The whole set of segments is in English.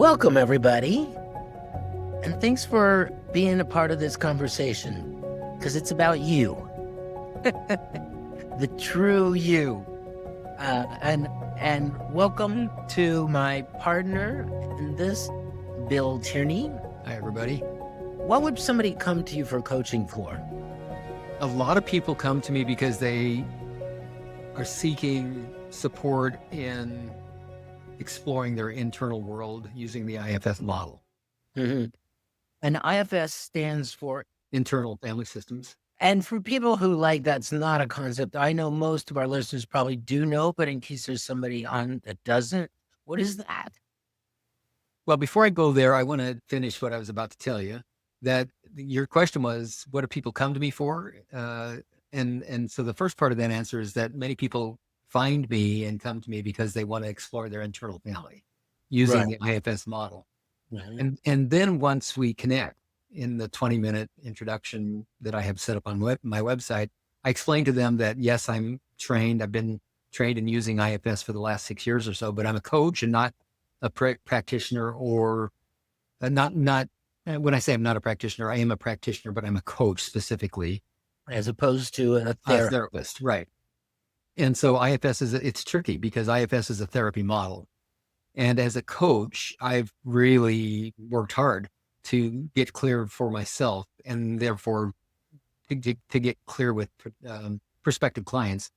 Welcome, everybody. And thanks for being a part of this conversation, because it's about you, the true you. And welcome to my partner in this, Bill Tierney. Hi, everybody. What would somebody come to you for coaching for? A lot of people come to me because they are seeking support in exploring their internal world using the IFS model. Mm-hmm. And IFS stands for Internal Family Systems. And for people who that's not a concept I know most of our listeners probably do know, but in case there's somebody on that doesn't, what is that? Well, before I go there, I want to finish what I was about to tell you. That your question was, what do people come to me for? And so the first part of that answer is that many people find me and come to me because they want to explore their internal family using the IFS model. Mm-hmm. And then once we connect in the 20-minute introduction that I have set up on my website, I explain to them that, yes, I'm trained. I've been trained in using IFS for the last 6 years or so, but I'm a coach and not a practitioner or not. When I say I'm not a practitioner, I am a practitioner, but I'm a coach specifically. As opposed to a therapist. Right. And so IFS it's tricky because IFS is a therapy model. And as a coach, I've really worked hard to get clear for myself and therefore to get clear with prospective clients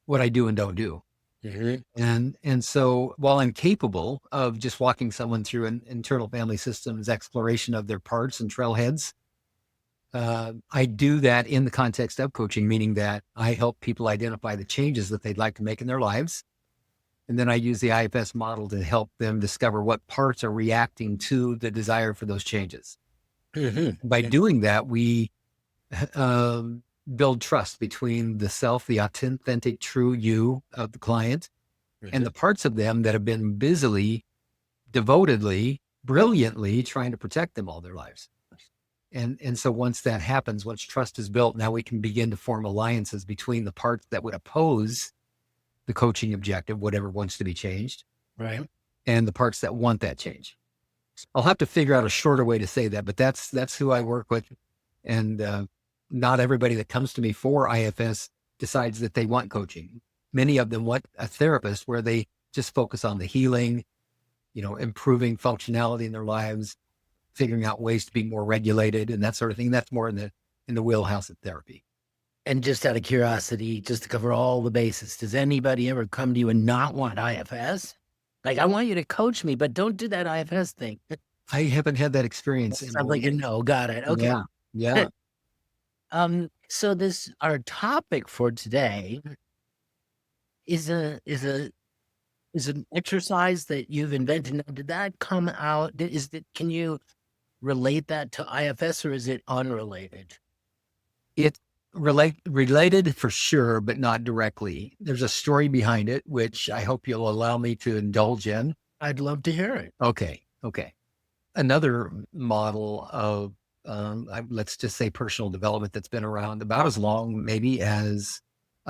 what I do and don't do. Mm-hmm. And so while I'm capable of just walking someone through an internal family systems exploration of their parts and trailheads, I do that in the context of coaching, meaning that I help people identify the changes that they'd like to make in their lives. And then I use the IFS model to help them discover what parts are reacting to the desire for those changes. Mm-hmm. By doing that, we build trust between the self, the authentic, true you of the client, and the parts of them that have been busily, devotedly, brilliantly trying to protect them all their lives. And so once that happens, once trust is built, now we can begin to form alliances between the parts that would oppose the coaching objective, whatever wants to be changed, Right. and the parts that want that change. I'll have to figure out a shorter way to say that, but that's who I work with. And not everybody that comes to me for IFS decides that they want coaching. Many of them want a therapist where they just focus on the healing, improving functionality in their lives, figuring out ways to be more regulated and that sort of thing. That's more in the wheelhouse of therapy. And just out of curiosity, just to cover all the bases, does anybody ever come to you and not want IFS? I want you to coach me, but don't do that IFS thing. I haven't had that experience. Sounds like a no. Got it. Okay. Yeah. So our topic for today is an exercise that you've invented. Now, did that come out? Can you relate that to IFS, or is it unrelated? It's related for sure, but not directly. There's a story behind it, which I hope you'll allow me to indulge in. I'd love to hear it. Okay. Another model of, let's just say personal development that's been around about as long maybe as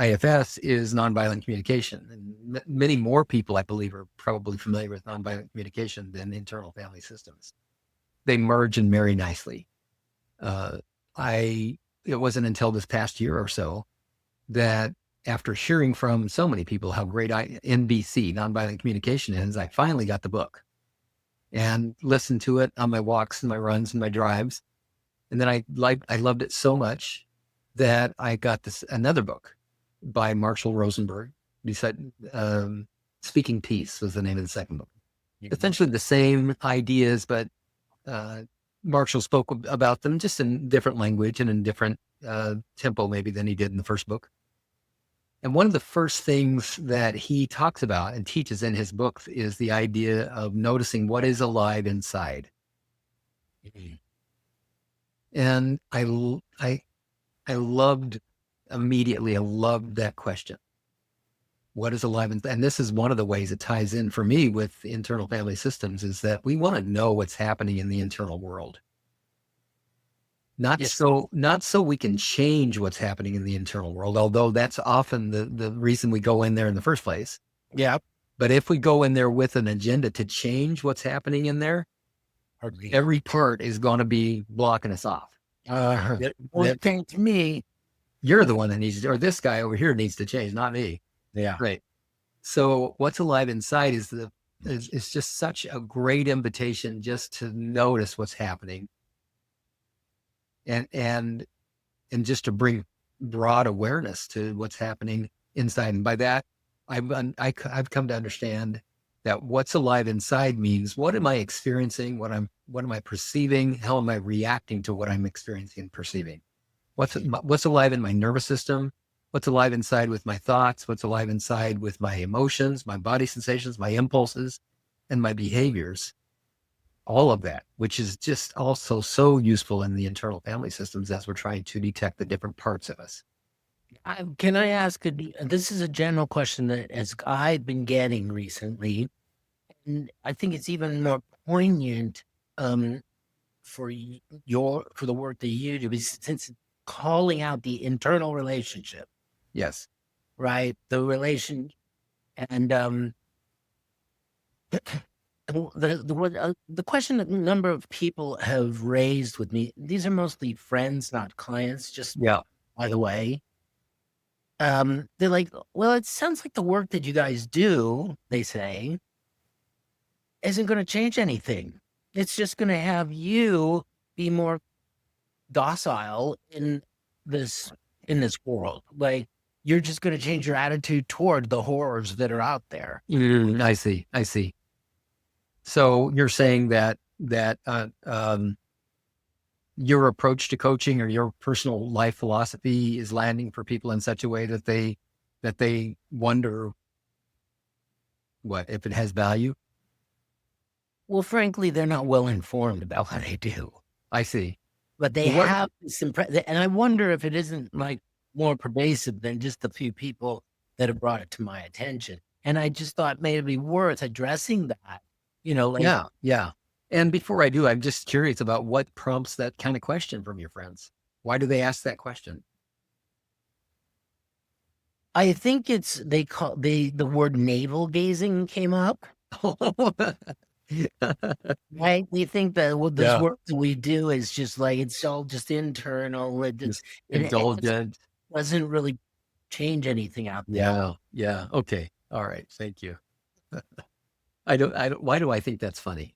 IFS is nonviolent communication. And many more people, I believe, are probably familiar with nonviolent communication than internal family systems. They merge and marry nicely. It wasn't until this past year or so that after hearing from so many people how great NBC, nonviolent communication is, I finally got the book and listened to it on my walks and my runs and my drives. And then I loved it so much that I got another book by Marshall Rosenberg. He said, Speaking Peace was the name of the second book. Mm-hmm. Essentially the same ideas, but Marshall spoke about them just in different language and in different tempo maybe than he did in the first book. And one of the first things that he talks about and teaches in his book is the idea of noticing what is alive inside. Mm-hmm. And I loved that question. What is alive inside? And this is one of the ways it ties in for me with internal family systems, is that we want to know what's happening in the internal world. Not so we can change what's happening in the internal world, although that's often the reason we go in there in the first place. Yeah. But if we go in there with an agenda to change what's happening in there, Hardly. every part is going to be blocking us off. That, Well, that it came to me. you're the one that needs to, or this guy over here needs to change, not me. Yeah. Right. So what's alive inside is just such a great invitation just to notice what's happening and just to bring broad awareness to what's happening inside. And by that, I've come to understand that what's alive inside means, what am I experiencing? What am I perceiving? How am I reacting to what I'm experiencing and perceiving? What's alive in my nervous system? What's alive inside with my thoughts? What's alive inside with my emotions, my body sensations, my impulses, and my behaviors? All of that, which is just also so useful in the internal family systems as we're trying to detect the different parts of us. Can I ask? This is a general question that as I've been getting recently, and I think it's even more poignant for for the work that you do, since it's calling out the internal relationship, Yes. right? The relation and the question that a number of people have raised with me. These are mostly friends, not clients. Just Yeah. by the way, they're like, well, it sounds like the work that you guys do, they say, isn't going to change anything. It's just going to have you be more docile this in this world. Like you're just going to change your attitude toward the horrors that are out there. I see. I see. So you're saying that your approach to coaching or your personal life philosophy is landing for people in such a way that they wonder what if it has value. Well, frankly, they're not well informed about what they do, I see. but they What? have this impression. And I wonder if it isn't like more pervasive than just the few people that have brought it to my attention. And I just thought maybe it'd be worth addressing that, like Yeah. Yeah. And before I do, I'm just curious about what prompts that kind of question from your friends. Why do they ask that question? I think they call the word navel gazing came up. Right? We think that this Yeah. work that we do is just like it's all just internal. Just It just indulgent. doesn't really change anything out there. Yeah. Yeah. Okay. All right. Thank you. I don't, why do I think that's funny?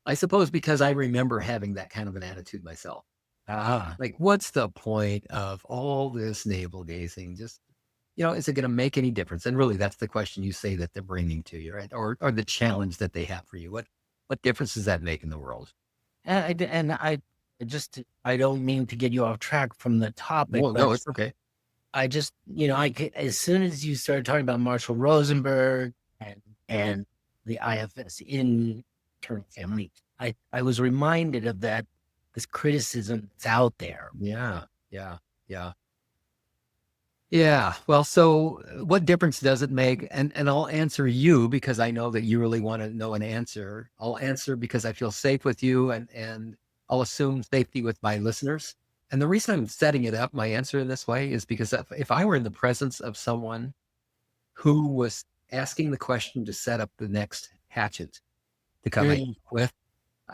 I suppose because I remember having that kind of an attitude myself. Ah, Like, what's the point of all this navel gazing? Just, is it going to make any difference? And really, that's the question you say that they're bringing to you, right? Or the challenge that they have for you. What difference does that make in the world? I don't mean to get you off track from the topic, Well, but no, it's okay. I just, as soon as you started talking about Marshall Rosenberg and the IFS internal family, I was reminded of this criticism that's out there. Yeah, yeah, yeah. Yeah. Well, so what difference does it make? And I'll answer you because I know that you really want to know an answer. I'll answer because I feel safe with you and I'll assume safety with my listeners. And the reason I'm setting it up, my answer in this way is because if I were in the presence of someone who was asking the question to set up the next hatchet to come in Mm, with,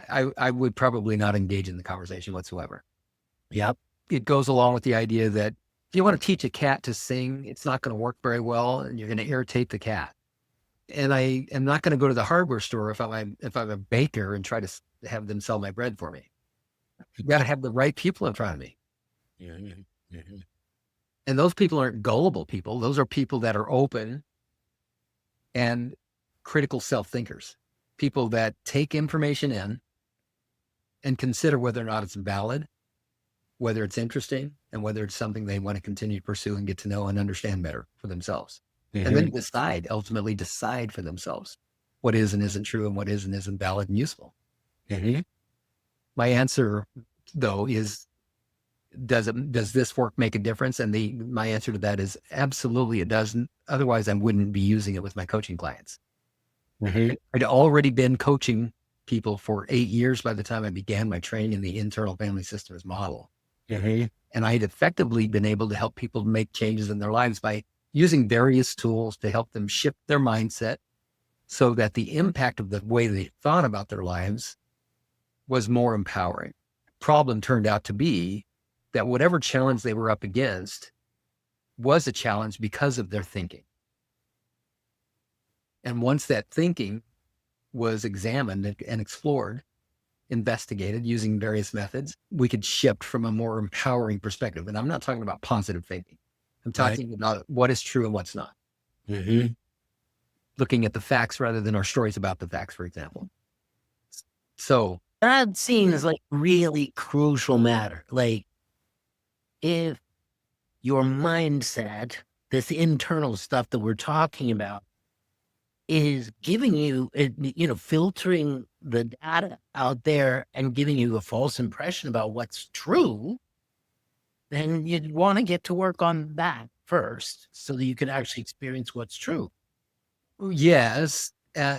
I would probably not engage in the conversation whatsoever. Yep. It goes along with the idea that if you want to teach a cat to sing, it's not going to work very well and you're going to irritate the cat. And I am not going to go to the hardware store if I'm a baker and try to have them sell my bread for me. You got to have the right people in front of me. Mhm, mhm. And those people aren't gullible people. Those are people that are open and critical self-thinkers, people that take information in and consider whether or not it's valid, whether it's interesting, and whether it's something they want to continue to pursue and get to know and understand better for themselves. And then ultimately decide for themselves what is and isn't true and what is and isn't valid and useful. Mhm. My answer, though, is does this work make a difference? And my answer to that is absolutely it doesn't. Otherwise, I wouldn't be using it with my coaching clients. Mhm. I'd already been coaching people for 8 years by the time I began my training in the internal family systems model. Mhm. And I had effectively been able to help people make changes in their lives by using various tools to help them shift their mindset so that the impact of the way they thought about their lives was more empowering. Problem turned out to be that whatever challenge they were up against was a challenge because of their thinking. And once that thinking was examined and explored, investigated using various methods, we could shift from a more empowering perspective. And I'm not talking about positive thinking. I'm Right. talking about what is true and what's not. Mm-hmm. Looking at the facts rather than our stories about the facts, for example. So That seems like really crucial matter. Like, if your mindset, this internal stuff that we're talking about, is giving you, filtering the data out there and giving you a false impression about what's true, then you'd want to get to work on that first so that you can actually experience what's true. yes,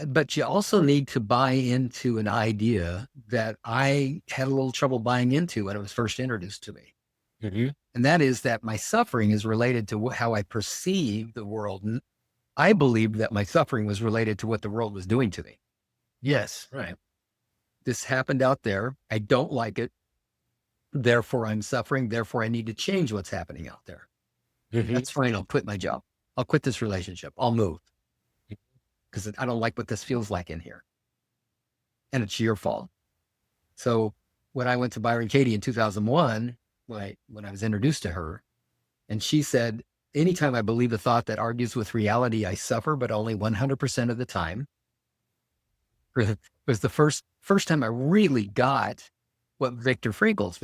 but you also need to buy into an idea that I had a little trouble buying into when it was first introduced to me. Mm-hmm. And that is that my suffering is related to how I perceive the world. I believed that my suffering was related to what the world was doing to me. Yes, right. This happened out there. I don't like it. Therefore, I'm suffering. Therefore, I need to change what's happening out there. Mm-hmm. That's fine. I'll quit my job. I'll quit this relationship. I'll move because I don't like what this feels like in here. And it's your fault. So when I went to Byron Katie in 2001, when I was introduced to her, and she said, anytime I believe a thought that argues with reality, I suffer, but only 100% of the time. It was the first time I really got what Viktor Frankl's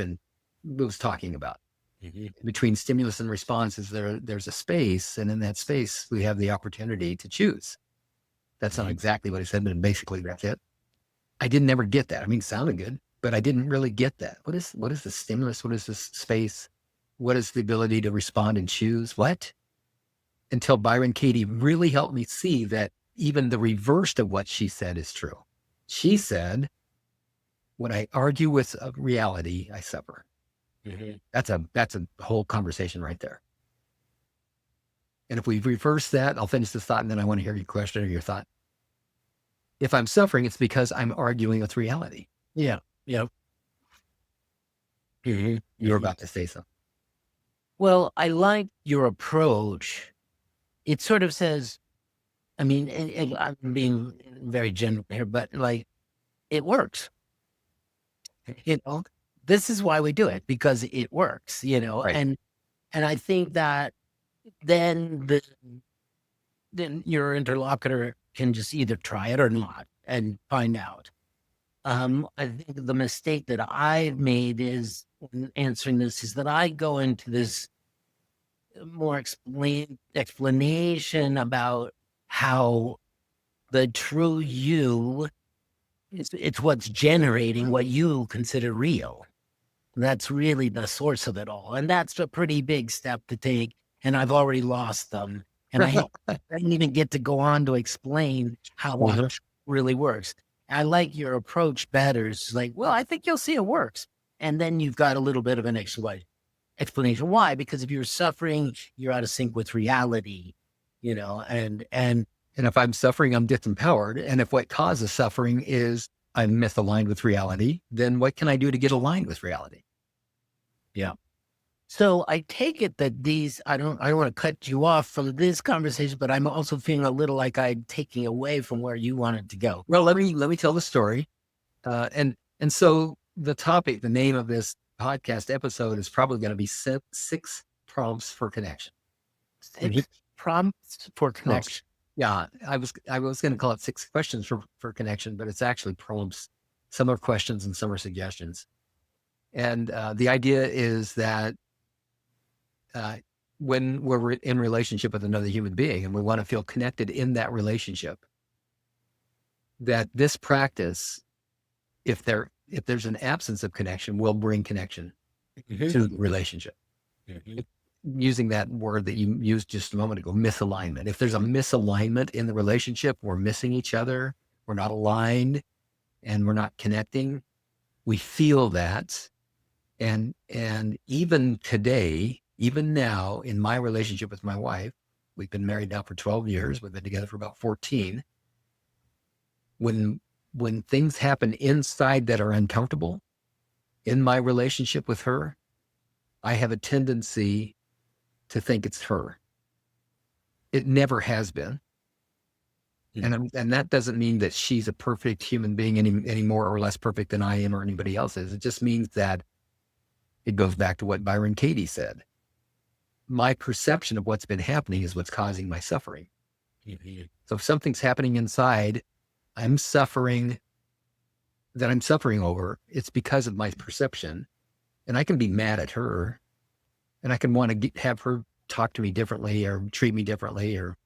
was talking about. Mm-hmm. Between stimulus and response there's a space, and in that space we have the opportunity to choose. That's not exactly what he said, but basically that's it. I didn't ever get that. I mean, it sounded good, but I didn't really get that. What is the stimulus? What is this space? What is the ability to respond and choose? What? Until Byron Katie really helped me see that even the reverse of what she said is true. She said, when I argue with reality, I suffer. Mm-hmm. That's a whole conversation right there. And if we reverse that, I'll finish this thought and then I want to hear your question or your thought. If I'm suffering, it's because I'm arguing with reality. Yeah. Yeah. Mm-hmm. You're about to say something. Well, I like your approach. It sort of says, I mean, and I'm being very general here, but like, it works. This is why we do it, because it works, Right. and I think that then then your interlocutor can just either try it or not and find out. I think the mistake that I've made is in answering this is that I go into this more explanation about how the true you it's what's generating what you consider real. That's really the source of it all. And that's a pretty big step to take. And I've already lost them. And I didn't even get to go on to explain how that really works. I like your approach better. It's like, well, I think you'll see it works. And then you've got a little bit of an explanation. Why? Because if you're suffering, you're out of sync with reality, and if I'm suffering, I'm disempowered. And if what causes suffering is I'm misaligned with reality, then what can I do to get aligned with reality? yeah. So I take it that I don't want to cut you off from this conversation, but I'm also feeling a little like I'm taking away from where you wanted to go. Well, let me tell the story. And so the name of this podcast episode is probably going to be 6 prompts for connection. 6 prompts for connection. Yeah, I was going to call it 6 questions for connection, but it's actually prompts. Some are questions and some are suggestions. And the idea is that when we're in relationship with another human being and we want to feel connected in that relationship, that this practice, if there's an absence of connection, will bring connection to the relationship. Using that word that you used just a moment ago, misalignment. If there's a misalignment in the relationship, we're missing each other, we're not aligned, and we're not connecting. We feel that. And even today, even now in my relationship with my wife, we've been married now for 12 years. We've been together for about 14. when things happen inside that are uncomfortable in my relationship with her, I have a tendency to think it's her. It never has been. And that doesn't mean that she's a perfect human being any more or less perfect than I am or anybody else is. It just means that it goes back to what Byron Katie said. My perception of what's been happening is what's causing my suffering. So if something's happening inside, I'm suffering over, it's because of my perception. And I can be mad at her, and I can want to have her talk to me differently or treat me differently or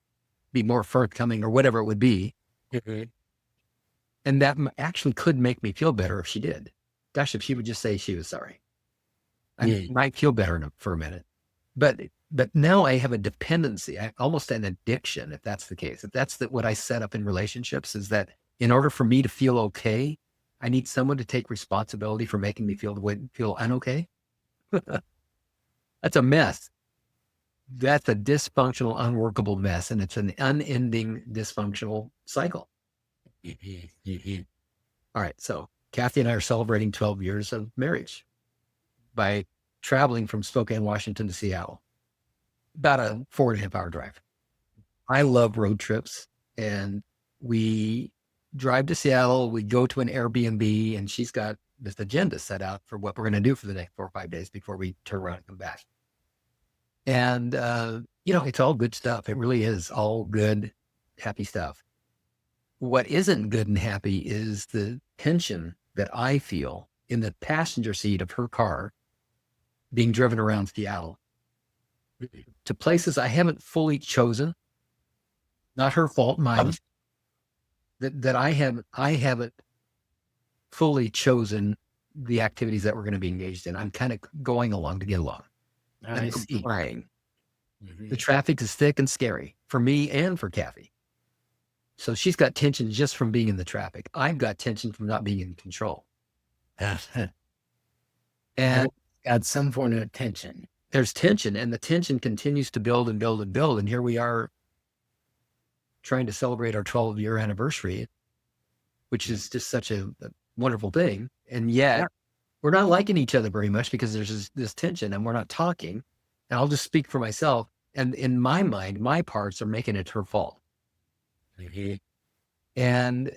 be more forthcoming or whatever it would be. And that actually could make me feel better if she did. Gosh, if she would just say she was sorry, I might feel better for a minute. But now I have a dependency, almost an addiction, if that's the case. If that's what I set up in relationships, is that in order for me to feel okay, I need someone to take responsibility for making me feel unokay. That's a mess. That's a dysfunctional, unworkable mess. And it's an unending dysfunctional cycle. All right. So Kathy and I are celebrating 12 years of marriage by traveling from Spokane, Washington to Seattle, about a 4.5-hour drive. I love road trips, and we drive to Seattle. We go to an Airbnb, and she's got this agenda set out for what we're going to do for the next 4 or 5 days before we turn around and come back. And, it's all good stuff. It really is all good, happy stuff. What isn't good and happy is the tension that I feel in the passenger seat of her car being driven around Seattle to places I haven't fully chosen. Not her fault, mine. That I haven't fully chosen the activities that we're going to be engaged in. I'm kind of going along to get along. I see. Crying. The traffic is thick and scary for me and for Kathy. So she's got tension just from being in the traffic. I've got tension from not being in control. And got some form of tension. There's tension, and the tension continues to build and build and build. And here we are trying to celebrate our 12-year anniversary, which is just such a wonderful thing. And yet we're not liking each other very much because there's this tension and we're not talking. And I'll just speak for myself. And in my mind, my parts are making it her fault. And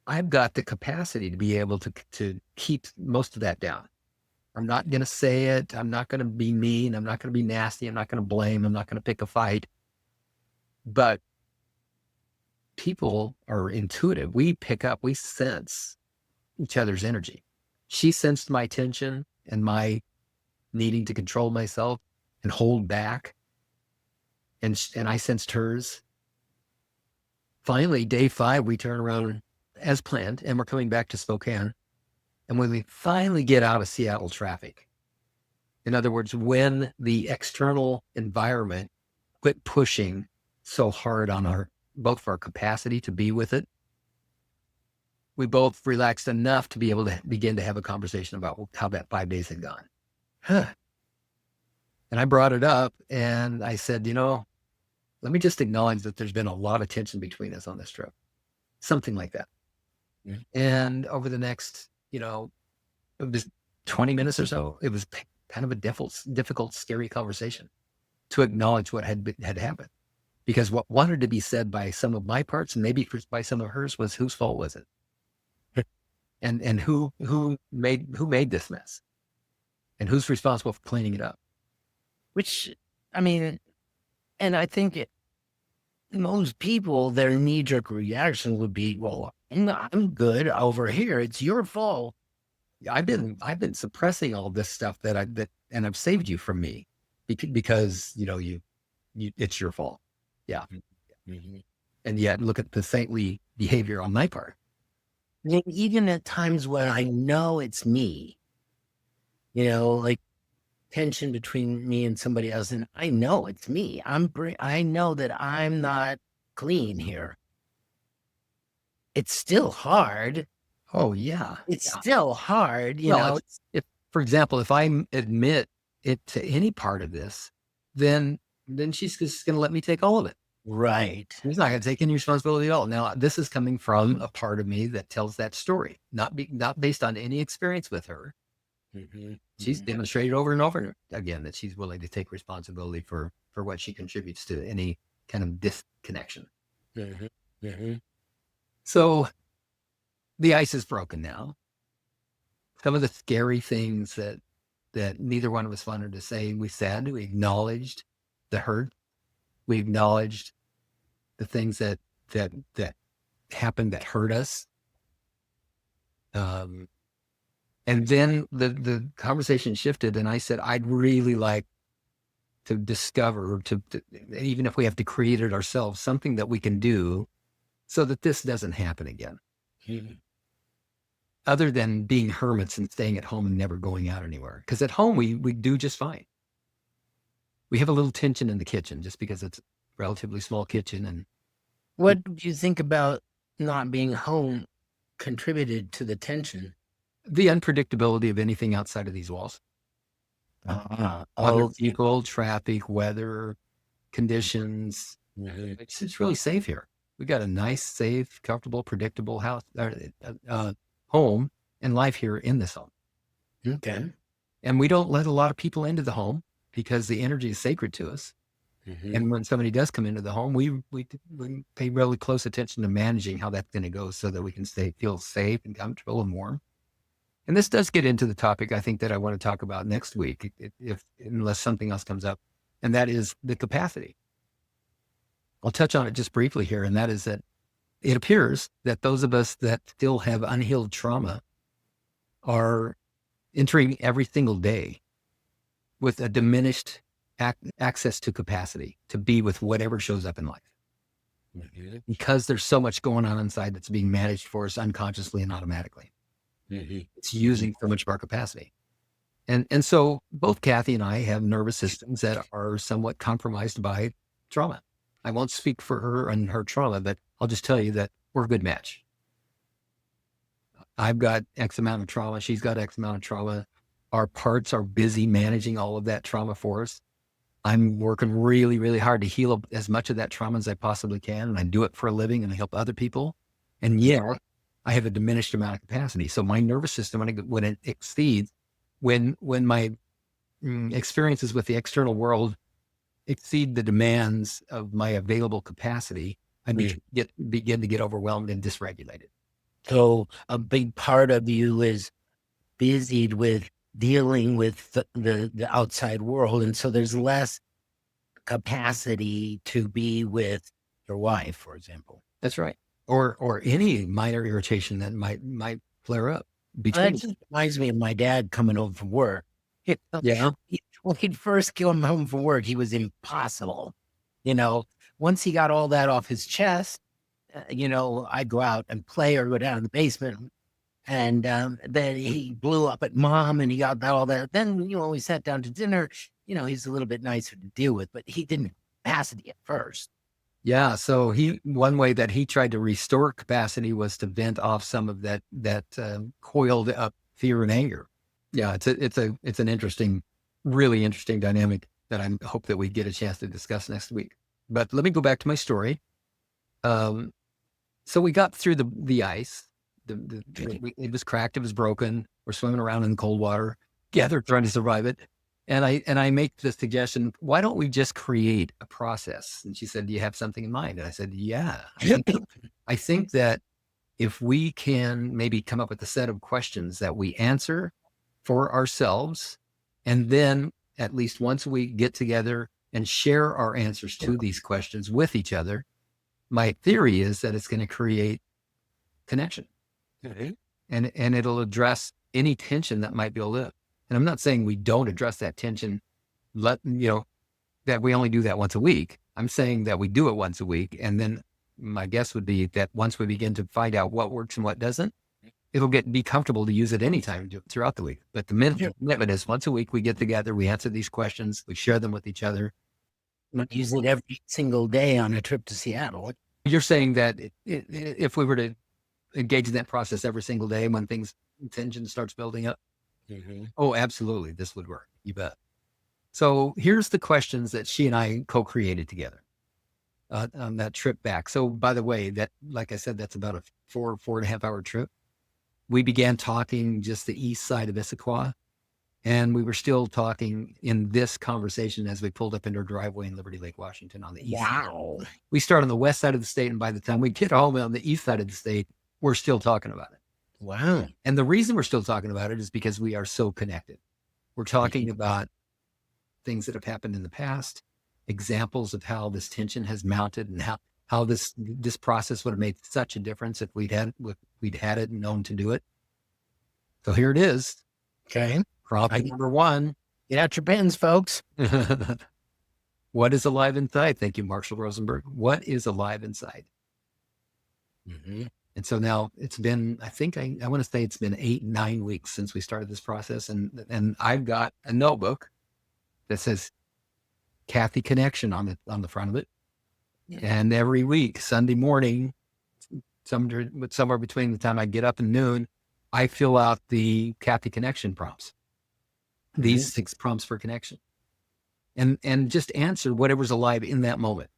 I've got the capacity to be able to keep most of that down. I'm not going to say it. I'm not going to be mean. I'm not going to be nasty. I'm not going to blame. I'm not going to pick a fight. But people are intuitive. We pick up, we sense each other's energy. She sensed my tension and my needing to control myself and hold back. And I sensed hers. Finally, day 5, we turn around as planned, and we're coming back to Spokane. And when we finally get out of Seattle traffic, in other words, when the external environment quit pushing so hard on both our capacity to be with it, we both relaxed enough to be able to begin to have a conversation about how that 5 days had gone. And I brought it up and I said, let me just acknowledge that there's been a lot of tension between us on this trip. Something like that. Yeah. And over the next, it was 20 minutes or so, it was kind of a difficult, scary conversation to acknowledge what had happened. Because what wanted to be said by some of my parts and maybe by some of hers was, whose fault was it? And who made this mess? And who's responsible for cleaning it up? Which, and I think most people, their knee-jerk reaction would be, well, I'm good over here. It's your fault. I've been suppressing all this stuff and I've saved you from me because, it's your fault. Yeah. Mm-hmm. And yet look at the saintly behavior on my part. Even at times when I know it's me, like tension between me and somebody else, and I know it's me. I know that I'm not clean here. It's still hard. Oh yeah. It's still hard, For example, if I admit it to any part of this, then she's just going to let me take all of it. Right. He's not going to take any responsibility at all. Now, this is coming from a part of me that tells that story, not based on any experience with her. Hmm. She's demonstrated over and over again that she's willing to take responsibility for what she contributes to any kind of disconnection. Hmm. Hmm. So the ice is broken now. Some of the scary things that neither one of us wanted to say, we said. We acknowledged the hurt. We acknowledged the things that happened that hurt us. Um, and then the conversation shifted, and I said, I'd really like to discover, to even if we have to create it ourselves, something that we can do so that this doesn't happen again. Hmm. Other than being hermits and staying at home and never going out anywhere. Because at home we do just fine. We have a little tension in the kitchen just because it's a relatively small kitchen, and What do you think about not being home contributed to the tension? the unpredictability of anything outside of these walls. Other Okay. people, traffic, weather, conditions. Mhm. It's really safe here. We got a nice, safe, comfortable, predictable house, home, and life here in this home. Okay. And we don't let a lot of people into the home because the energy is sacred to us. Hmm. And when somebody does come into the home, we pay really close attention to managing how that's going to go so that we can feel safe and comfortable and warm. And this does get into the topic I think that I want to talk about next week, if unless something else comes up, and that is the capacity. I'll touch on it just briefly here, and that is that it appears that those of us that still have unhealed trauma are entering every single day with a diminished access to capacity to be with whatever shows up in life, Hmm. because there's so much going on inside that's being managed for us unconsciously and automatically. Hmm. It's using so much of our capacity. And so both Kathy and I have nervous systems that are somewhat compromised by trauma. I won't speak for her and her trauma, but I'll just tell you that we're a good match. I've got X amount of trauma. She's got X amount of trauma. Our parts are busy managing all of that trauma for us. I'm working really, really hard to heal as much of that trauma as I possibly can. And I do it for a living and I help other people. And yeah, I have a diminished amount of capacity. So my nervous system, when it exceeds, when my experiences with the external world exceed the demands of my available capacity, I begin to get overwhelmed and dysregulated. So a big part of you is busied with dealing with the outside world, and so there's less capacity to be with your wife, for example. That's right. Or any minor irritation that might flare up That between. just reminds me of my dad coming home from work. You know, Yeah. when he'd first come home from work, he was impossible. You know, once he got all that off his chest, I'd go out and play or go down in the basement. And then he blew up at mom and he got all that. Then, we sat down to dinner, he's a little bit nicer to deal with, but he didn't have capacity at first. Yeah. So one way that he tried to restore capacity was to vent off some of that coiled up fear and anger. Yeah. It's an interesting, really interesting dynamic that I hope that we get a chance to discuss next week. But let me go back to my story. Um, so we got through the ice. It was cracked. It was broken. We're swimming around in cold water, together trying to survive it. And I make the suggestion, why don't we just create a process? And she said, do you have something in mind? And I said, yeah, I think that if we can maybe come up with a set of questions that we answer for ourselves, and then at least once a week get together and share our answers to these questions with each other, my theory is that it's going to create connection, Mhm. and it'll address any tension that might be able to. And I'm not saying we don't address that tension, that we only do that once a week. I'm saying that we do it once a week. And then my guess would be that once we begin to find out what works and what doesn't, it'll be comfortable to use it anytime throughout the week. But the commitment is once a week, we get together, we answer these questions, we share them with each other. Use it every single day on a trip to Seattle. You're saying that if we were to engage in that process every single day when tension starts building up, Mhm. oh, absolutely, this would work. You bet. So here's the questions that she and I co-created together. on that trip back. So by the way, that, like I said, that's about a 4.5 hour trip. We began talking just the east side of Issaquah, and we were still talking in this conversation as we pulled up into our driveway in Liberty Lake, Washington on the east side. Wow. We start on the west side of the state, and by the time we get home on the east side of the state, we're still talking about it. Wow. And the reason we're still talking about it is because we are so connected. We're talking about things that have happened in the past, examples of how this tension has mounted, and how this process would have made such a difference if we'd had it and known to do it. So here it is. Okay. Prompt number 1. Get out your pens, folks. What is alive inside? Thank you, Marshall Rosenberg. What is alive inside? Mm-hmm. And so now it's been, I think I want to say it's been 8-9 weeks since we started this process. And I've got a notebook that says Kathy Connection on the front of it. Yeah. And every week, Sunday morning, somewhere between the time I get up and noon, I fill out the Kathy Connection prompts. Mm-hmm. These 6 prompts for connection. And just answer whatever's alive in that moment.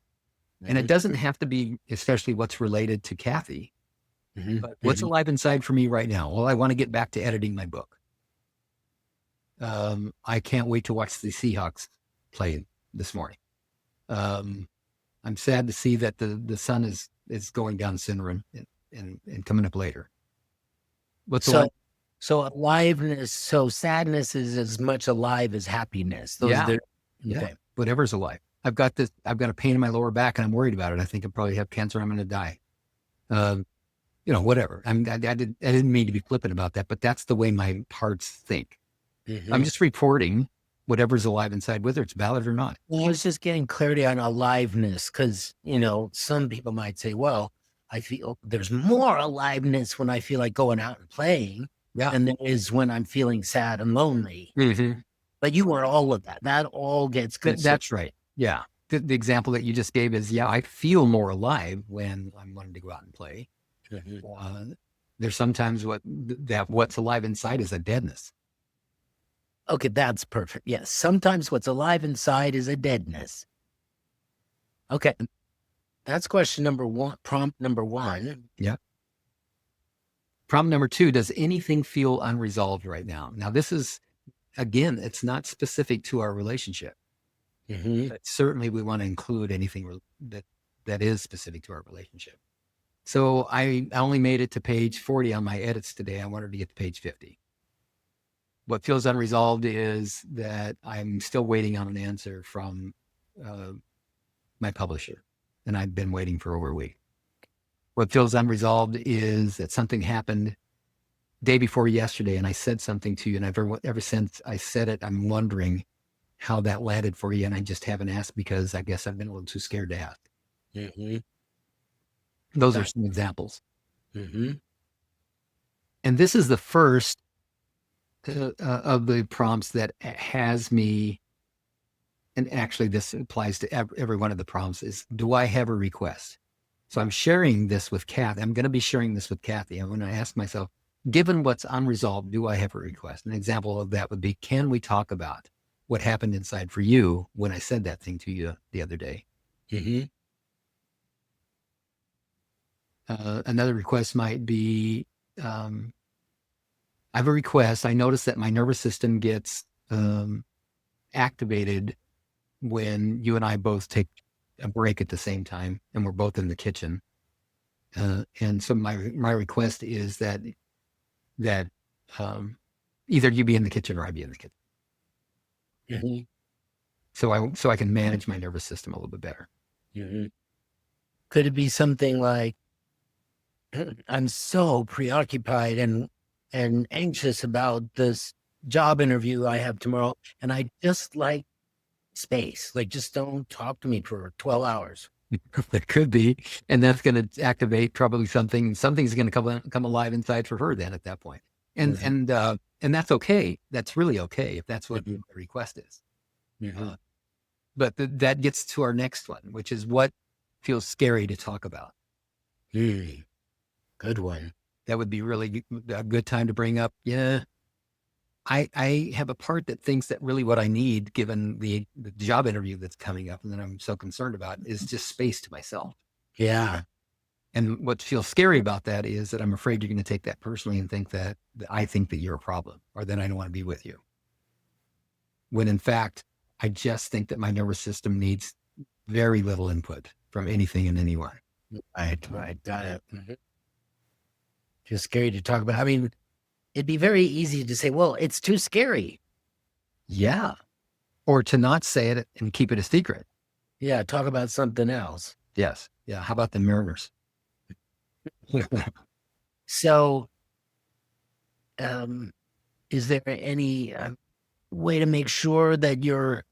Mm-hmm. And it doesn't have to be especially what's related to Kathy. Mm-hmm. But what's alive inside for me right now? Well, I want to get back to editing my book. I can't wait to watch the Seahawks play this morning. I'm sad to see that the sun is going down center and coming up later. So aliveness, so sadness is as much alive as happiness. Okay. Whatever's alive. I've got a pain in my lower back and I'm worried about it. I think I probably have cancer. I'm going to die. Whatever. I didn't mean to be flippant about that, but that's the way my hearts think. Mm-hmm. I'm just reporting whatever's alive inside, whether it's valid or not. Well, I was just getting clarity on aliveness because, some people might say, well, I feel there's more aliveness when I feel like going out and playing than there is when I'm feeling sad and lonely. Mm-hmm. But you are all of that. That all gets good. That's right. Yeah. The example that you just gave is, I feel more alive when I'm wanting to go out and play. Mm-hmm. There's sometimes what's alive inside is a deadness. Okay, that's perfect. Yes, sometimes what's alive inside is a deadness. Okay, that's question number 1, prompt number 1. Yeah. Prompt number 2, does anything feel unresolved right now? Now, this is, again, it's not specific to our relationship. Mm-hmm. But certainly we want to include anything that is specific to our relationship. So I only made it to page 40 on my edits today. I wanted to get to page 50. What feels unresolved is that I'm still waiting on an answer from my publisher, and I've been waiting for over a week. What feels unresolved is that something happened day before yesterday, and I said something to you, and ever since I said it, I'm wondering how that landed for you, and I just haven't asked because I guess I've been a little too scared to ask. Mm-hmm. Those are some examples. Mm-hmm. And this is the first of the prompts that has me, and actually this applies to every one of the prompts, is, do I have a request? So I'm sharing this with Kathy. I'm going to be sharing this with Kathy. I'm going to ask myself, given what's unresolved, do I have a request? An example of that would be, can we talk about what happened inside for you when I said that thing to you the other day? Mm-hmm. Another request might be, I have a request. I notice that my nervous system gets activated when you and I both take a break at the same time and we're both in the kitchen. And so my request is that either you be in the kitchen or I be in the kitchen. Mm-hmm. So I can manage my nervous system a little bit better. Mm-hmm. Could it be something like, I'm so preoccupied and anxious about this job interview I have tomorrow, and I just like space. Like, just don't talk to me for 12 hours. It could be, and that's going to activate probably something's going to come alive inside for her then at that point. And mm-hmm. and that's okay. That's really okay if that's what mm-hmm. the request is. Mm-hmm. But that gets to our next one, which is what feels scary to talk about. Good one. That would be really a good time to bring up. Yeah, I have a part that thinks that really what I need, given the job interview that's coming up and that I'm so concerned about, is just space to myself. Yeah. And what feels scary about that is that I'm afraid you're going to take that personally and think that I think that you're a problem or that I don't want to be with you. When in fact, I just think that my nervous system needs very little input from anything and anyone. Right. Got it. Just scary to talk about. I mean, it'd be very easy to say, well, it's too scary. Yeah. Or to not say it and keep it a secret. Yeah. Talk about something else. Yes. Yeah. How about the Mariners? So, is there any way to make sure that you're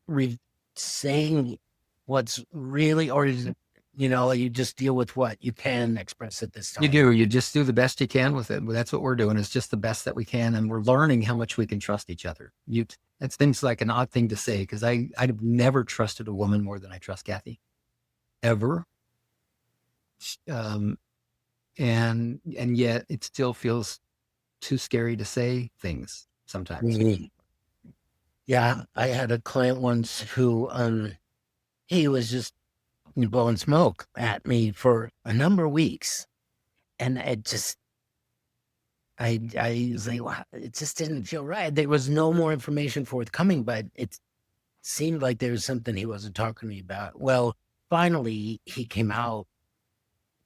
saying what's really, or is it, you just deal with what you can express at this You time? do. You just do the best you can with it. That's what we're doing. It's just the best that we can. And we're learning how much we can trust each other. That seems like an odd thing to say because I've never trusted a woman more than I trust Kathy. Ever. And yet it still feels too scary to say things sometimes. Mhm. Yeah. I had a client once who, he was just blowing smoke at me for a number of weeks. And I was like, wow, it just didn't feel right. There was no more information forthcoming, but it seemed like there was something he wasn't talking to me about. Well, finally, he came out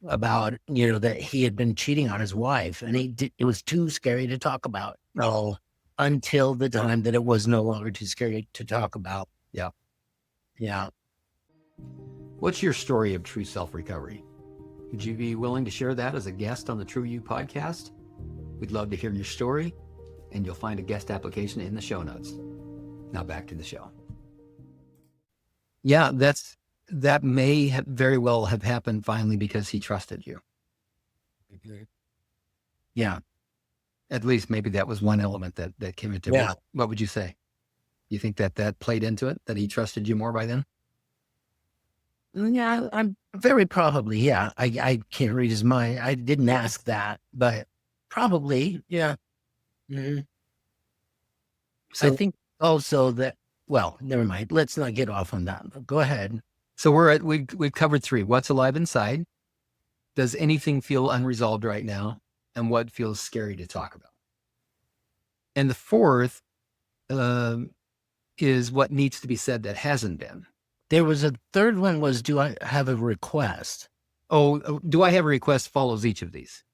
about, that he had been cheating on his wife, and it was too scary to talk about. Oh, Until the time that it was no longer too scary to talk about. yeah. Yeah. What's your story of true self-recovery? Would you be willing to share that as a guest on the True You podcast? We'd love to hear your story, and you'll find a guest application in the show notes. Now back to the show. Yeah, that may very well have happened finally because he trusted you. Yeah. At least maybe that was one element that came into it. Yeah. What would you say? You think that played into it, that he trusted you more by then? Yeah, I'm very probably. Yeah. I can't read his mind. I didn't ask that, but probably. Yeah. Mhm. I So, think also that, well, never mind. Let's not get off on that. Go ahead. so we've covered 3. What's alive inside? Does anything feel unresolved right now? And what feels scary to talk about? And the 4th is what needs to be said that hasn't been. There was a third one was, do I have a request? Oh, do I have a request follows each of these?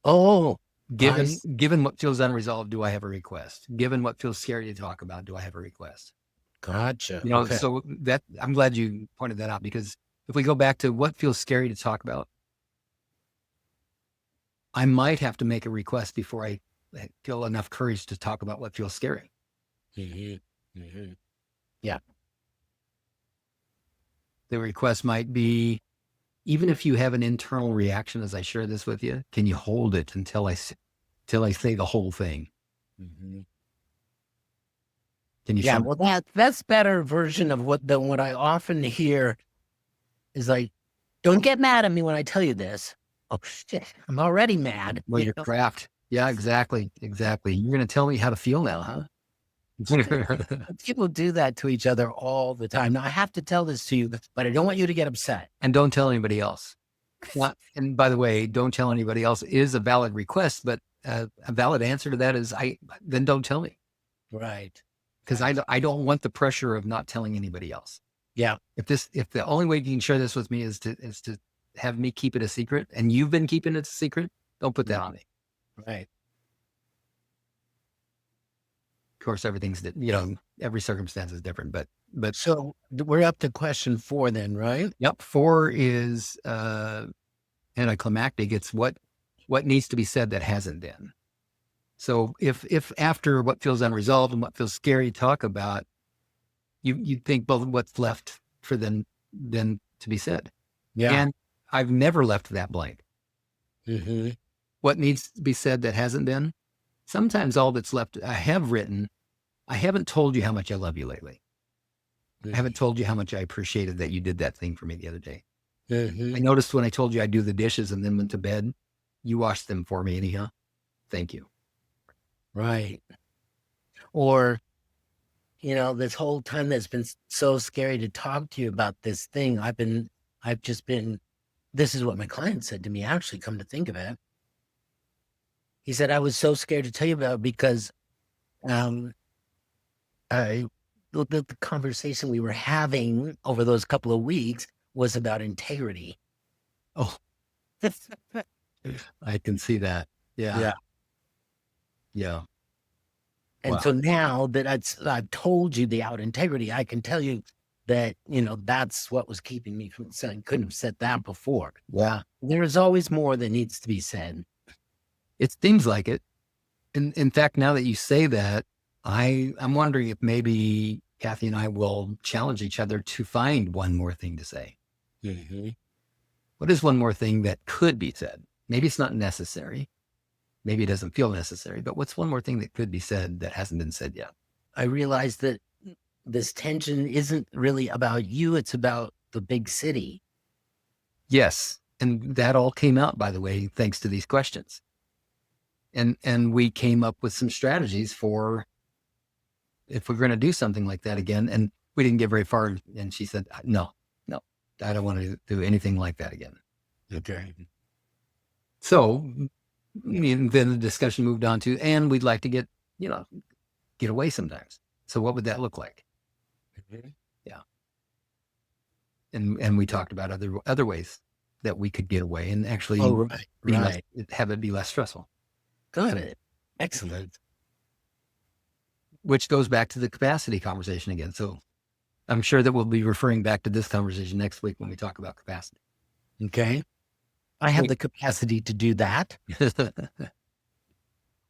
Oh, Given what feels unresolved, do I have a request? Given what feels scary to talk about, do I have a request? gotcha. Okay. So that I'm glad you pointed that out because if we go back to what feels scary to talk about, I might have to make a request before I feel enough courage to talk about what feels scary. Yeah. The request might be, even if you have an internal reaction as I share this with you, can you hold it until I say the whole thing? Can you Yeah. show? Well, that's better version of what I often hear is like, don't get mad at me when I tell you this. Oh shit, I'm already mad. Well, your craft. Yeah, exactly. Exactly. You're going to tell me how to feel now, huh? People do that to each other all the time. Now I have to tell this to you, but I don't want you to get upset. And don't tell anybody else. And by the way, don't tell anybody else is a valid request, but a valid answer to that is then don't tell me. Right. Because I don't want the pressure of not telling anybody else. Yeah. If the only way you can share this with me is to have me keep it a secret, and you've been keeping it a secret, don't put that on me. Right. Of course, everything's every circumstance is different, but So we're up to question 4 then, right? yep. 4 is anticlimactic. It's what needs to be said that hasn't been. So if after what feels unresolved and what feels scary to talk about, you think, well, what's left for then to be said? Yeah. And I've never left that blank. Mm-hmm. What needs to be said that hasn't been? Sometimes all that's left, I have written, I haven't told you how much I love you lately. I haven't told you how much I appreciated that you did that thing for me the other day. Mm-hmm. I noticed when I told you I'd do the dishes and then went to bed, you washed them for me anyhow. Thank you. Right. Or, this whole time that's been so scary to talk to you about this thing, I've just been, this is what my client said to me, actually, come to think of it. He said, I was so scared to tell you about it because um, I, the conversation we were having over those couple of weeks was about integrity. Oh, I can see that. Yeah. Yeah. Yeah. And Wow. so now that I've told you the out integrity, I can tell you that, that's what was keeping me from saying, couldn't have said that before. Yeah. There is always more that needs to be said. It seems like it. In fact, now that you say that, I'm wondering if maybe Kathy and I will challenge each other to find one more thing to say. Mm-hmm. What is one more thing that could be said? Maybe it's not necessary. Maybe it doesn't feel necessary, but what's one more thing that could be said that hasn't been said yet? I realized that this tension isn't really about you, it's about the big city. Yes. And that all came out, by the way, thanks to these questions. And we came up with some strategies for if we're going to do something like that again. And we didn't get very far. And she said, no, I don't want to do anything like that again. Okay. So then the discussion moved on to, and we'd like to get away sometimes. So what would that look like? Mm-hmm. Yeah. And we talked about other ways that we could get away and actually have it be less stressful. Good. Excellent. Which goes back to the capacity conversation again. So I'm sure that we'll be referring back to this conversation next week when we talk about capacity. Okay. I have the capacity to do that.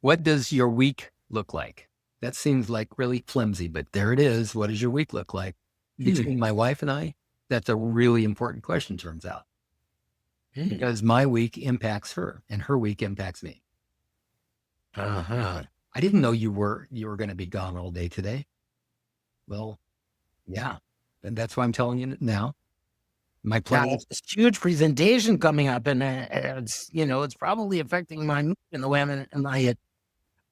What does your week look like? That seems like really flimsy, but there it is. What does your week look like? Between my wife and I, that's a really important question, turns out. Because my week impacts her and her week impacts me. Uh-huh. I didn't know you were going to be gone all day today. Well, yeah. And that's why I'm telling you now. My plan is this huge presentation coming up, and it's probably affecting my mood and the way I'm in my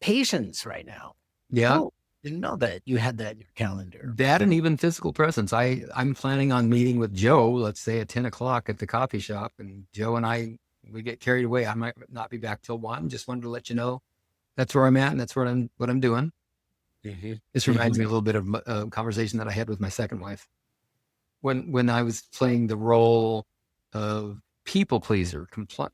patience right now. Yeah. Oh, didn't know that you had that in your calendar. That and even physical presence. I'm planning on meeting with Joe, let's say at 10 o'clock at the coffee shop. And Joe and we get carried away. I might not be back till 1. Just wanted to let you know that's where I'm at and that's what I'm doing. Mm-hmm. This reminds me a little bit of a conversation that I had with my second wife. When I was playing the role of people pleaser, comply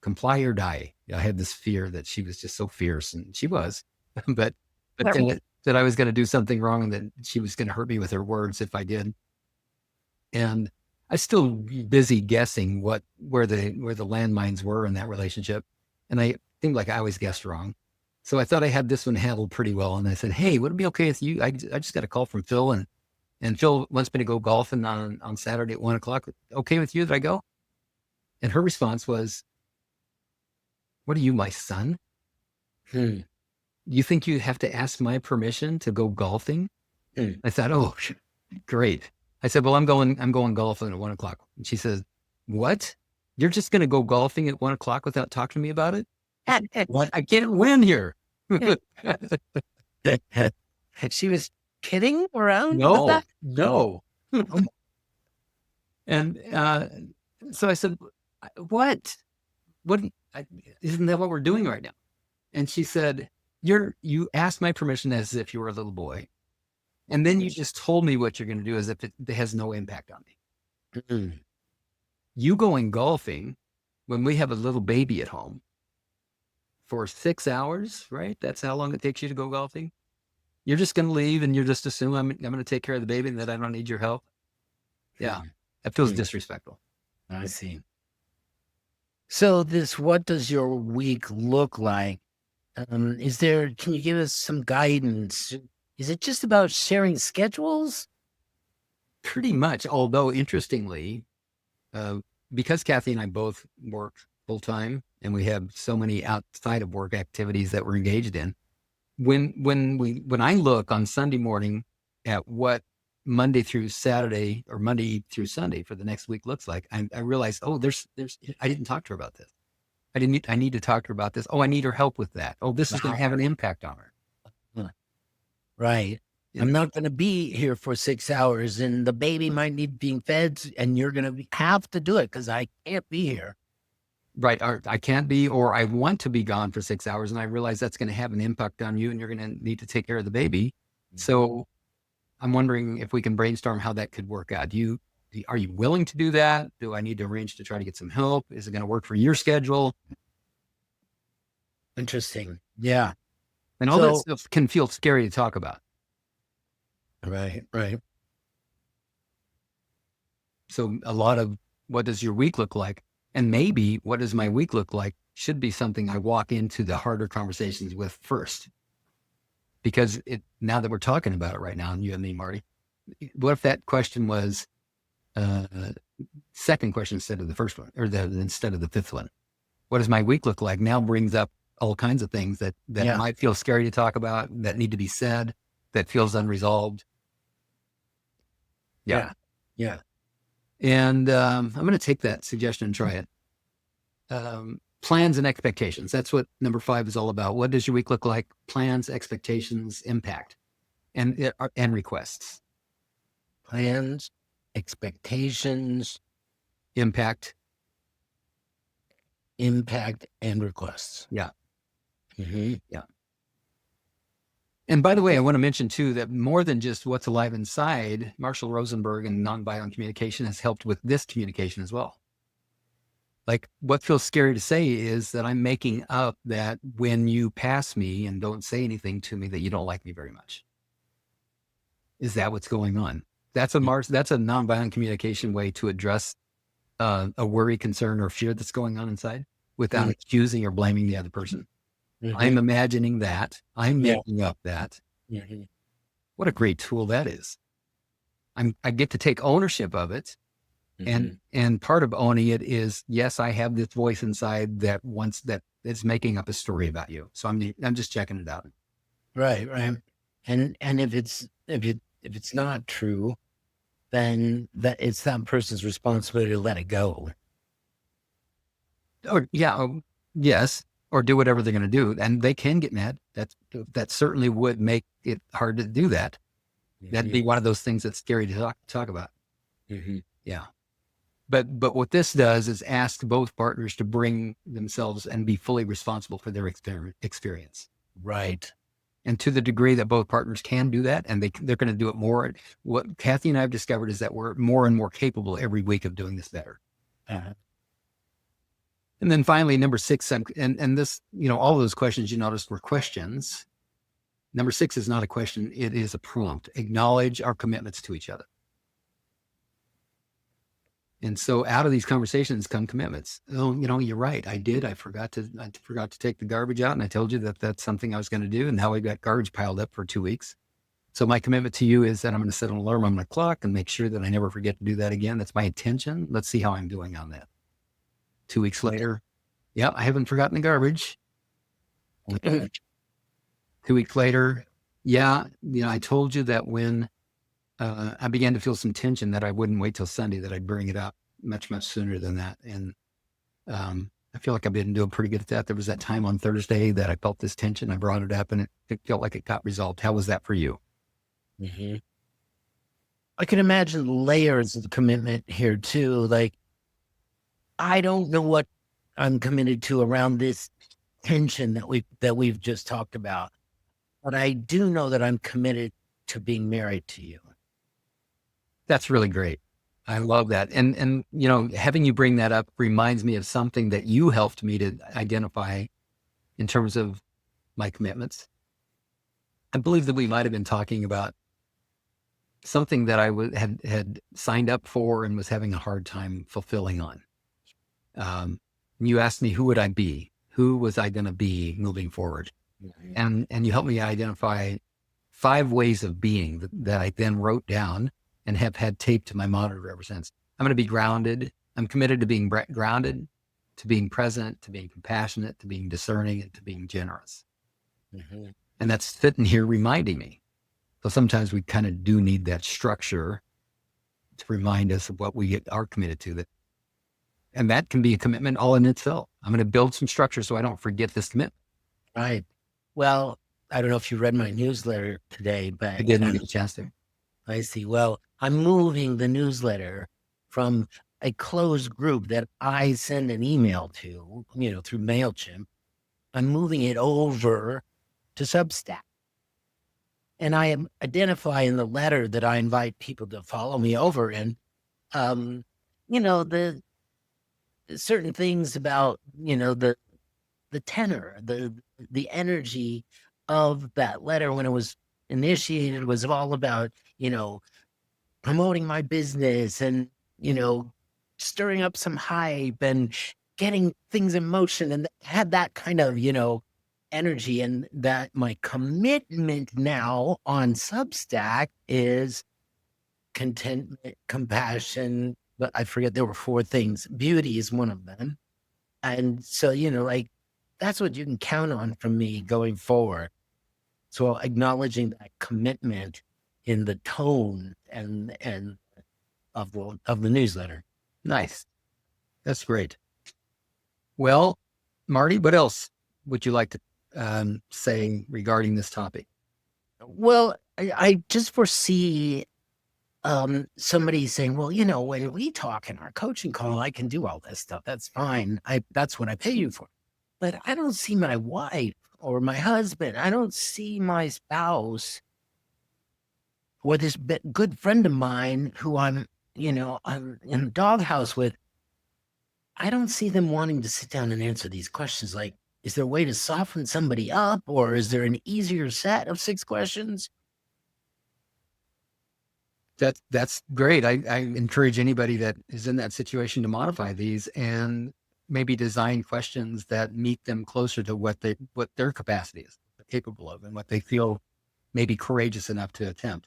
or die. I had this fear that she was just so fierce, and she was, but that I was going to do something wrong and that she was going to hurt me with her words if I did. And I was still busy guessing where the landmines were in that relationship, and I seemed like I always guessed wrong. So I thought I had this one handled pretty well, and I said, "Hey, would it be okay with you? I just got a call from Phil, and Phil wants me to go golfing on Saturday at 1 o'clock. Okay with you that I go?" And her response was, "What are you, my son? You think you have to ask my permission to go golfing?" I thought, oh, great. I said, well, I'm going golfing at 1 o'clock. And she says, what? You're just going to go golfing at 1 o'clock without talking to me about it? What? I can't win here. She was kidding around with No, that? no. And so I said, what? Isn't that what we're doing right now? And she said, you asked my permission as if you were a little boy. And then you just told me what you're going to do as if it has no impact on me. You going golfing when we have a little baby at home for 6 hours, right? That's how long it takes you to go golfing. You're just going to leave and you're just assume I'm going to take care of the baby and that I don't need your help. Yeah. That feels disrespectful. I see. So what does your week look like? Can you give us some guidance? Is it just about sharing schedules? Pretty much. Although interestingly, because Kathy and I both work full time and we have so many outside of work activities that we're engaged in, when I look on Sunday morning at what Monday through Saturday or Monday through Sunday for the next week looks like, I realize, oh, there's I didn't talk to her about this. I need to talk to her about this. Oh, I need her help with that. Oh, this is going to have an impact on her. Huh. Right. I'm not going to be here for 6 hours, and the baby might need being fed, and you're going to have to do it because I can't be here. Right. Or I can't be, or I want to be gone for 6 hours, and I realize that's going to have an impact on you, and you're going to need to take care of the baby. So I'm wondering if we can brainstorm how that could work out. Are you willing to do that? Do I need to arrange to try to get some help? Is it going to work for your schedule? Interesting. Yeah. And all that stuff can feel scary to talk about. Right. So a lot of what does your week look like? And maybe what does my week look like should be something I walk into the harder conversations with first. Because now that we're talking about it right now, and you and me, Marty, what if that question was second question instead of the first one, or instead of the fifth one? What does my week look like? Now brings up all kinds of things that might feel scary to talk about, that need to be said, that feels unresolved. Yeah. And I'm going to take that suggestion and try it. Plans and expectations. That's what number 5 is all about. What does your week look like? Plans, expectations, impact, and requests. Plans, expectations, impact, and requests. Yeah. Mm-hmm. Yeah. And by the way, I want to mention too that more than just what's alive inside, Marshall Rosenberg and nonviolent communication has helped with this communication as well. Like, what feels scary to say is that I'm making up that when you pass me and don't say anything to me, that you don't like me very much. Is that what's going on? That's a nonviolent communication way to address a worry, concern, or fear that's going on inside without accusing or blaming the other person. I'm imagining that. I'm making up that. What a great tool that is. I get to take ownership of it. And part of owning it is, yes, I have this voice inside that is making up a story about you. So I'm just checking it out. Right. And if it's not true, then it's that person's responsibility to let it go. Or yes, or do whatever they're going to do, and they can get mad. That certainly would make it hard to do that. That'd be one of those things that's scary to talk about. Yeah. But what this does is ask both partners to bring themselves and be fully responsible for their experience. Right. And to the degree that both partners can do that, and they're going to do it more. What Kathy and I have discovered is that we're more and more capable every week of doing this better. And then finally, number 6, and this, all those questions you noticed were questions. Number 6 is not a question. It is a prompt. Acknowledge our commitments to each other. And so out of these conversations come commitments. Oh, you're right. I did. I forgot to take the garbage out. And I told you that that's something I was going to do. And now we've got garbage piled up for 2 weeks. So my commitment to you is that I'm going to set an alarm on my clock and make sure that I never forget to do that again. That's my intention. Let's see how I'm doing on that. 2 weeks later. Yeah, I haven't forgotten the garbage. 2 weeks later. Yeah. I told you that when I began to feel some tension, that I wouldn't wait till Sunday, that I'd bring it up much, much sooner than that. And I feel like I've been doing pretty good at that. There was that time on Thursday that I felt this tension. I brought it up and it felt like it got resolved. How was that for you? I can imagine layers of commitment here too. Like, I don't know what I'm committed to around this tension that we've just talked about, but I do know that I'm committed to being married to you. That's really great. I love that. And having you bring that up reminds me of something that you helped me to identify in terms of my commitments. I believe that we might have been talking about something that I had signed up for and was having a hard time fulfilling on. You asked me, who would I be? Who was I going to be moving forward? And you helped me identify 5 ways of being that I then wrote down and have had taped to my monitor ever since. I'm going to be grounded. I'm committed to being grounded, to being present, to being compassionate, to being discerning, and to being generous. And that's sitting here reminding me. So sometimes we kind of do need that structure to remind us of what we are committed to. And that can be a commitment all in itself. I'm going to build some structure so I don't forget this commitment. Right. Well, I don't know if you read my newsletter today, I but didn't get a chance to. I see. Well, I'm moving the newsletter from a closed group that I send an email to, through MailChimp. I'm moving it over to Substack. And I am identify in the letter that I invite people to follow me over. And, um, the certain things about, the tenor, the energy of that letter when it was initiated was all about, promoting my business and, you know, stirring up some hype and getting things in motion, and had that kind of, energy. And that my commitment now on Substack is contentment, compassion, but I forget there were four things. Beauty is one of them. And so, like, that's what you can count on from me going forward. So acknowledging that commitment in the tone and of the newsletter. Nice. That's great. Well, Marty, what else would you like to say regarding this topic? Well, I just foresee somebody saying, well, when we talk in our coaching call, I can do all this stuff. That's fine. That's what I pay you for. But I don't see my wife or my husband. I don't see my spouse or this good friend of mine who I'm in the doghouse with. I don't see them wanting to sit down and answer these questions. Like, is there a way to soften somebody up, or is there an easier set of 6 questions? That's great. I encourage anybody that is in that situation to modify these and maybe design questions that meet them closer to what their capacity is, what they're capable of, and what they feel maybe courageous enough to attempt.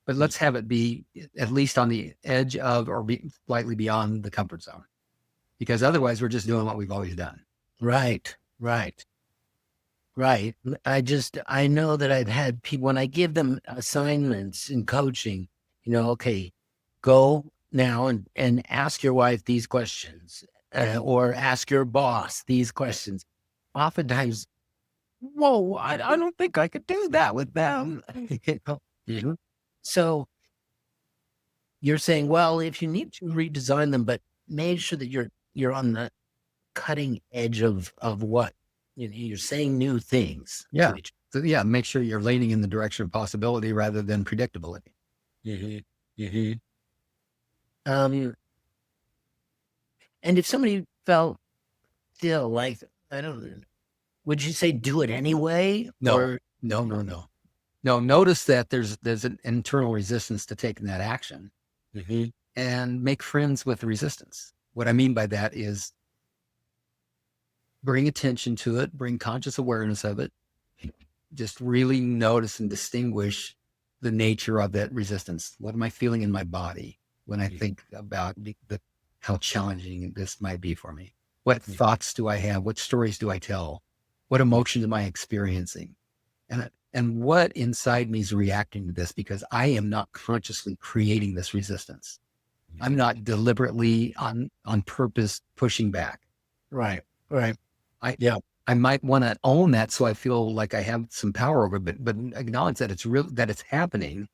But let's have it be at least on the edge of, or be slightly beyond the comfort zone, because otherwise we're just doing what we've always done. Right. I know that I've had people, when I give them assignments in coaching, okay, go now and ask your wife these questions, or ask your boss these questions. Oftentimes, whoa, I don't think I could do that with them. Mhm. So you're saying, well, if you need to redesign them, but make sure that you're on the cutting edge of what you're saying, new things. Yeah. So yeah, make sure you're leaning in the direction of possibility rather than predictability. And if somebody felt still like, I don't know, would you say do it anyway? No, Or no. Notice that there's an internal resistance to taking that action, and make friends with the resistance. What I mean by that is bring attention to it, bring conscious awareness of it. Just really notice and distinguish the nature of that resistance. What am I feeling in my body when I think about how challenging this might be for me? What thoughts do I have? What stories do I tell? What emotions am I experiencing? And what inside me is reacting to this, because I am not consciously creating this resistance. I'm not deliberately on purpose pushing back. Right. I might want to own that so I feel like I have some power over it, but acknowledge that it's real, that it's happening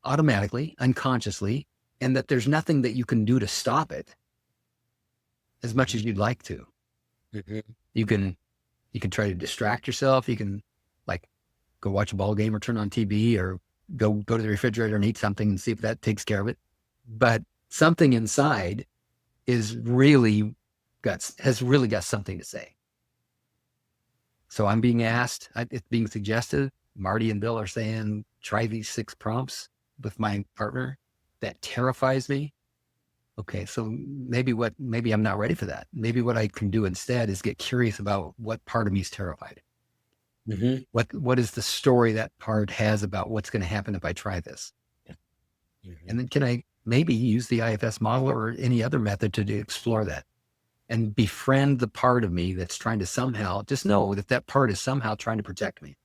automatically, unconsciously, and that there's nothing that you can do to stop it as much as you'd like to. You can try to distract yourself. You can, like, go watch a ball game or turn on TV, or go to the refrigerator and eat something and see if that takes care of it. But something inside has really got something to say. So I'm being asked, it's being suggested. Marty and Bill are saying, try these 6 prompts with my partner. That terrifies me. Okay, so maybe I'm not ready for that. Maybe what I can do instead is get curious about what part of me is terrified. What is the story that part has about what's going to happen if I try this? And then can I maybe use the IFS model or any other method to explore that and befriend the part of me that's trying to somehow, just know that that part is somehow trying to protect me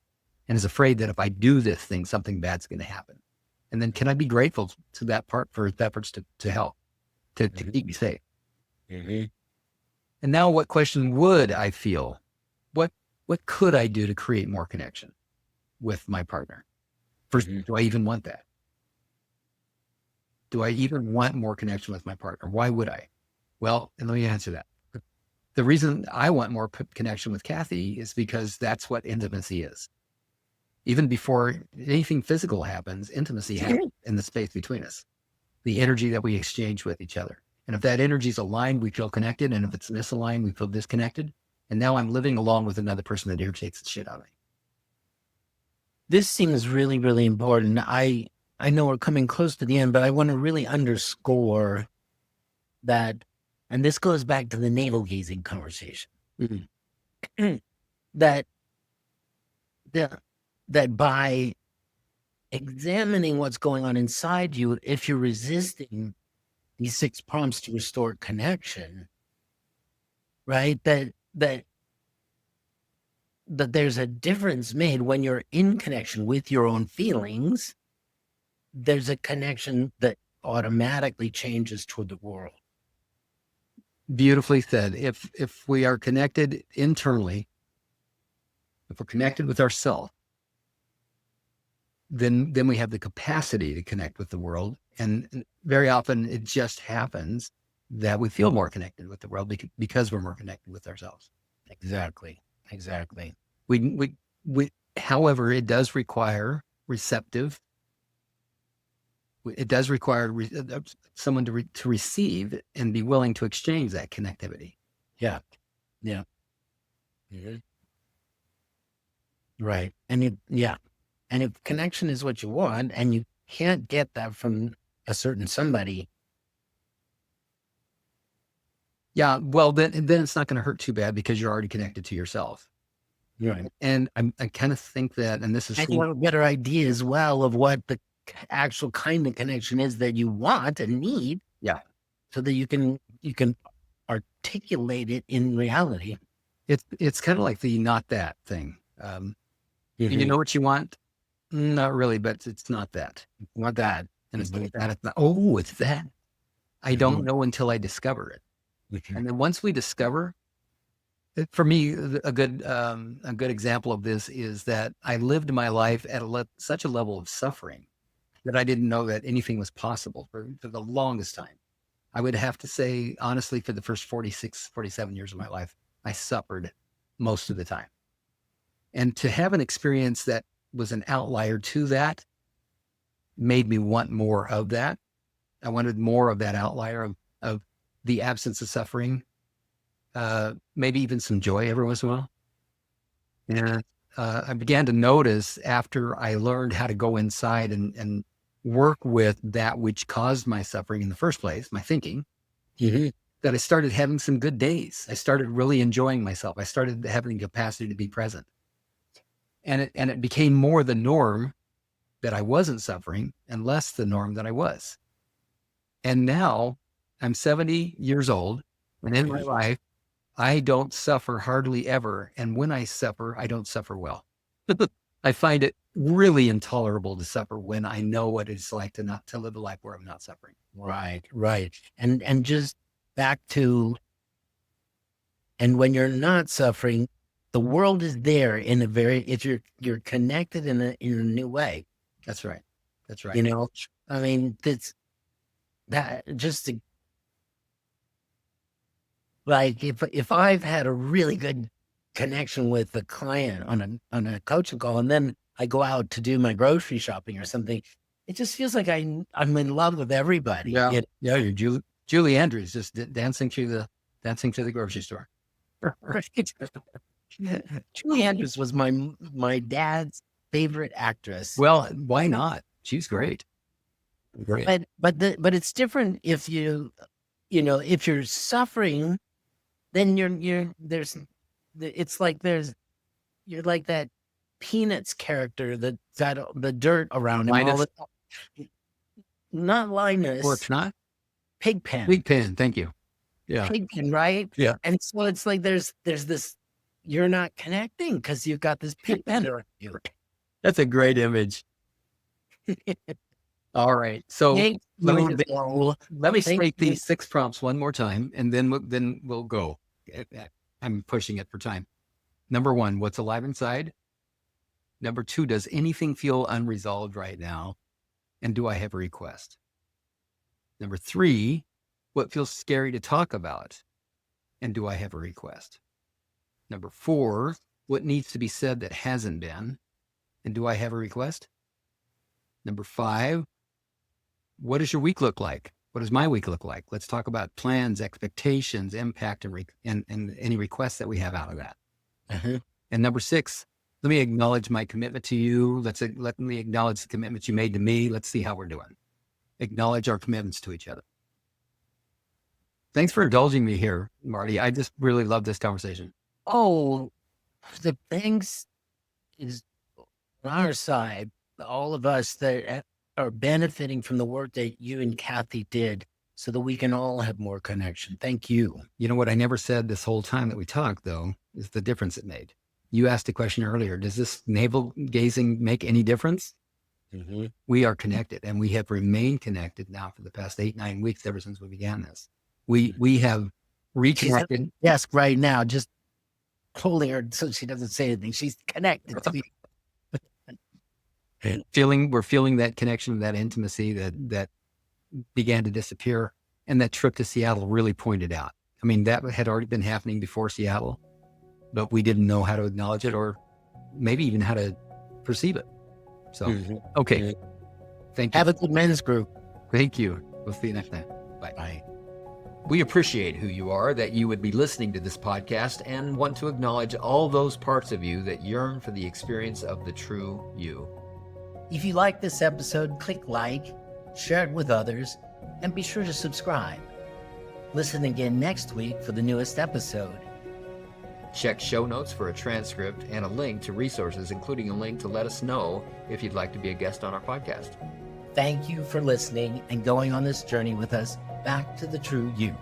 and is afraid that if I do this thing, something bad's going to happen. And then can I be grateful to that part for its efforts to help? to Mhm. keep me safe. Mhm. And now what question would I feel? What what could I do to create more connection with my partner? First, Mhm. do I even want that? Do I even want more connection with my partner? Why would I? Well, and let me answer that. The reason I want more connection with Kathy is because that's what intimacy is. Even before anything physical happens, intimacy happens in the space between us, the energy that we exchange with each other. And if that energy is aligned, we feel connected. And if it's misaligned, we feel disconnected. And now I'm living along with another person that irritates the shit out of me. This seems really, really important. I know we're coming close to the end, but I want to really underscore that, and this goes back to the navel gazing conversation. Mhm. that the, that by examining what's going on inside you, if you're resisting these 6 prompts to restore connection, right? That there's a difference made when you're in connection with your own feelings. There's a connection that automatically changes toward the world. Beautifully said. If we are connected internally, if we're connected with ourselves, then we have the capacity to connect with the world. And very often it just happens that we feel more connected with the world because we're more connected with ourselves. Exactly. Exactly. We, however, it does require receptive. It does require someone to receive and be willing to exchange that connectivity. Yeah. Yeah. Mhm. Right. And yeah. And if connection is what you want and you can't get that from a certain somebody, Yeah, well, then it's not going to hurt too bad because you're already connected to yourself. right. And I kind of think that, and this is And you have a better idea as well of what the actual kind of connection is that you want and need, yeah, so that you can articulate it in reality. it's kind of like the not that thing. Do you Mhm. know what you want? Not really, but it's not that, Want that. and it's Mhm. not that. It's not. Oh, it's that. I don't Mhm. know until I discover it, Mhm. and then once we discover for me, a good example of this is that I lived my life at such a level of suffering that I didn't know that anything was possible for the longest time. I would have to say, honestly, for the first 46, 47 years of my life, I suffered most of the time. And to have an experience that was an outlier to that made me want more of that. I wanted more of that outlier of the absence of suffering, maybe even some joy every once in a while. And I began to notice after I learned how to go inside and work with that which caused my suffering in the first place, my thinking, Mhm. that I started having some good days. I started really enjoying myself. I started having the capacity to be present. And it became more the norm that I wasn't suffering and less the norm that I was. And now I'm 70 years old, and in my life, I don't suffer hardly ever. And when I suffer, I don't suffer well. I find it really intolerable to suffer when I know what it's like to live a life where I'm not suffering. Right. Right. And just back to, and when you're not suffering, the world is there in a very, if you're connected in a new way. That's right. That's right. You know, I mean, that's that just to, like, if I've had a really good connection with a client on a coaching call, and then I go out to do my grocery shopping or something, it just feels like I'm in love with everybody. Yeah. Yeah. You're Julie Andrews just dancing through the grocery store. Right. Julie Andrews was my dad's favorite actress. Well, why not? She's great. Great. But it's different if if you're suffering, then it's like you're like that Peanuts character that got the dirt around him all Linus the not Linus, Fortnite. Pigpen. Big pen. Thank you. Yeah. Pigpen, right? Yeah. And so it's like there's this, you're not connecting because you've got this pig pen around you. That's a great image. All right. So Thanks, let me Bill. let me Thank state you. these 6 prompts one more time, and then we'll go. I'm pushing it for time. Number 1, what's alive inside? Number 2, does anything feel unresolved right now? And do I have a request? Number 3, what feels scary to talk about? And do I have a request? Number 4, what needs to be said that hasn't been? And do I have a request? Number 5, what does your week look like? What does my week look like? Let's talk about plans, expectations, impact, and any requests that we have out of that. Uh-huh. And number 6, let me acknowledge my commitment to you. Let me acknowledge the commitments you made to me. Let's see how we're doing. Acknowledge our commitments to each other. Thanks for indulging me here, Marty. I just really love this conversation. Oh, the things is on our side, all of us that are benefiting from the work that you and Kathy did so that we can all have more connection. Thank you. You know what I never said this whole time that we talked, though, is the difference it made. You asked a question earlier. Does this navel gazing make any difference? Mm-hmm. We are connected, and we have remained connected now for the past 8-9 weeks ever since we began this. We have She's at reconnected. the desk right now, just holding her so she doesn't say anything. She's connected to me. We're feeling that connection, that intimacy that began to disappear, and that trip to Seattle really pointed out. I mean, that had already been happening before Seattle, but we didn't know how to acknowledge it, or maybe even how to perceive it. So, okay. Thank you. Have a good men's group. Thank you. We'll see you next time. Bye. Bye. We appreciate who you are, that you would be listening to this podcast, and want to acknowledge all those parts of you that yearn for the experience of the true you. If you like this episode, click like, share it with others, and be sure to subscribe. Listen again next week for the newest episode. Check show notes for a transcript and a link to resources, including a link to let us know if you'd like to be a guest on our podcast. Thank you for listening and going on this journey with us back to the true you.